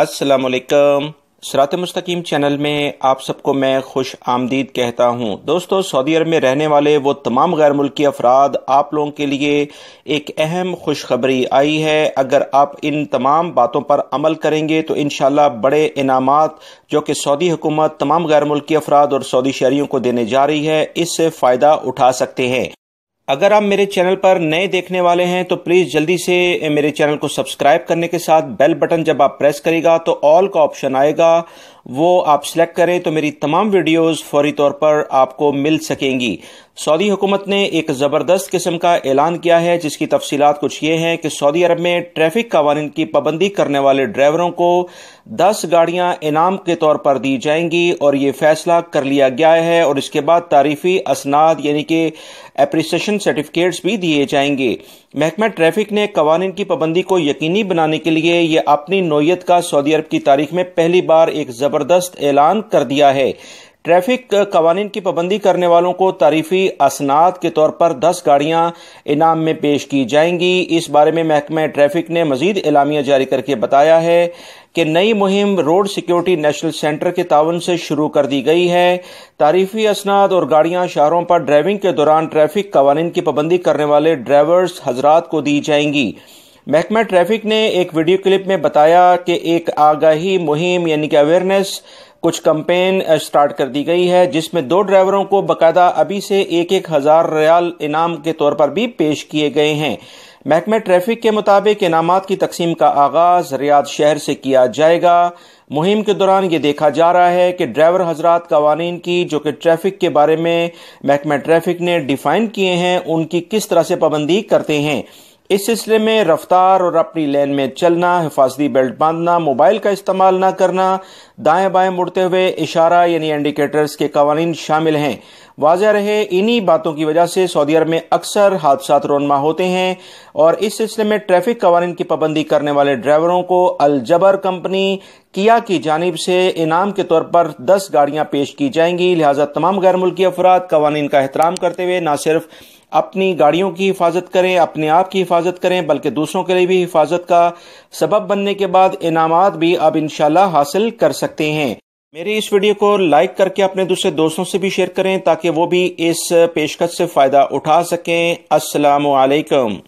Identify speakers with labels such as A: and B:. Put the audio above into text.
A: अस्सलाम वालेकुम। सिरात मुस्तकीम चैनल में आप सबको मैं खुश आमदीद कहता हूँ। दोस्तों, सऊदी अरब में रहने वाले वो तमाम गैर मुल्की अफराद, आप लोगों के लिए एक अहम खुशखबरी आई है। अगर आप इन तमाम बातों पर अमल करेंगे तो इंशाल्लाह बड़े इनामात जो कि सऊदी हुकूमत तमाम गैर मुल्की अफराद और सऊदी शहरियों को देने जा रही है, इससे फ़ायदा उठा सकते हैं। अगर आप मेरे चैनल पर नए देखने वाले हैं तो प्लीज़ जल्दी से मेरे चैनल को सब्सक्राइब करने के साथ बेल बटन जब आप प्रेस करेगा तो ऑल का ऑप्शन आएगा, वो आप सिलेक्ट करें तो मेरी तमाम वीडियोस फौरी तौर पर आपको मिल सकेंगी। सऊदी हुकूमत ने एक ज़बरदस्त किस्म का ऐलान किया है, जिसकी तफसीलात कुछ ये हैं कि सऊदी अरब में ट्रैफिक कवानीन की पाबंदी करने वाले ड्राइवरों को 10 गाड़ियां इनाम के तौर पर दी जाएंगी और ये फैसला कर लिया गया है। और इसके बाद तारीफी असनाद यानी कि एप्रिसिएशन सर्टिफिकेट्स भी दिए जाएंगे। महकमा ट्रैफिक ने कवानीन की पाबंदी को यकीनी बनाने के लिए ये अपनी नौयत का सऊदी अरब की तारीख में पहली बार एक ज़बरदस्त ऐलान कर दिया है। ट्रैफिक कवानीन की पाबंदी करने वालों को तारीफी असनाद के तौर पर 10 गाड़ियां इनाम में पेश की जाएंगी। इस बारे में महकमा ट्रैफिक ने मजीद एलामिया जारी करके बताया है कि नई मुहिम रोड सिक्योरिटी नेशनल सेंटर के ताउन से शुरू कर दी गई है। तारीफी असनाद और गाड़ियां शहरों पर ड्राइविंग के दौरान ट्रैफिक कवानीन की पाबंदी करने वाले ड्राइवर्स हजरात को दी जाएंगी। महकमा ट्रैफिक ने एक वीडियो क्लिप में बताया कि एक आगाही मुहिम यानी कि अवेयरनेस कुछ कैंपेन स्टार्ट कर दी गई है, जिसमें 2 ड्राइवरों को बकायदा अभी से 1,000 रियाल इनाम के तौर पर भी पेश किए गए हैं। महकमा ट्रैफिक के मुताबिक इनामात की तकसीम का आगाज रियाद शहर से किया जाएगा। मुहिम के दौरान ये देखा जा रहा है कि ड्राइवर हजरात कवानीन की जो कि ट्रैफिक के बारे में महकमा ट्रैफिक ने डिफाइन किए हैं, उनकी किस तरह से पाबंदी करते हैं। इस सिलसिले में रफ्तार और अपनी लेन में चलना, हिफाजती बेल्ट बांधना, मोबाइल का इस्तेमाल न करना, दाएं बाएं मुड़ते हुए इशारा यानी इंडिकेटर्स के कवानीन शामिल हैं। वाज़ेह रहे, इन्हीं बातों की वजह से सऊदी अरब में अक्सर हादसात रोनमा होते हैं और इस सिलसिले में ट्रैफिक कवानीन की पाबंदी करने वाले ड्राइवरों को अल जबर कंपनी किया की जानिब से इनाम के तौर पर 10 गाड़ियां पेश की जाएंगी। लिहाजा तमाम गैर मुल्की अफराद कवानीन का एहतराम करते हुए न सिर्फ अपनी गाड़ियों की हिफाजत करें, अपने आप की हिफाजत करें, बल्कि दूसरों के लिए भी हिफाजत का सबब बनने के बाद इनामात भी अब इंशाल्लाह हासिल कर सकते हैं। मेरी इस वीडियो को लाइक करके अपने दूसरे दोस्तों से भी शेयर करें ताकि वो भी इस पेशकश से फ़ायदा उठा सकें। अस्सलामु अलैकुम।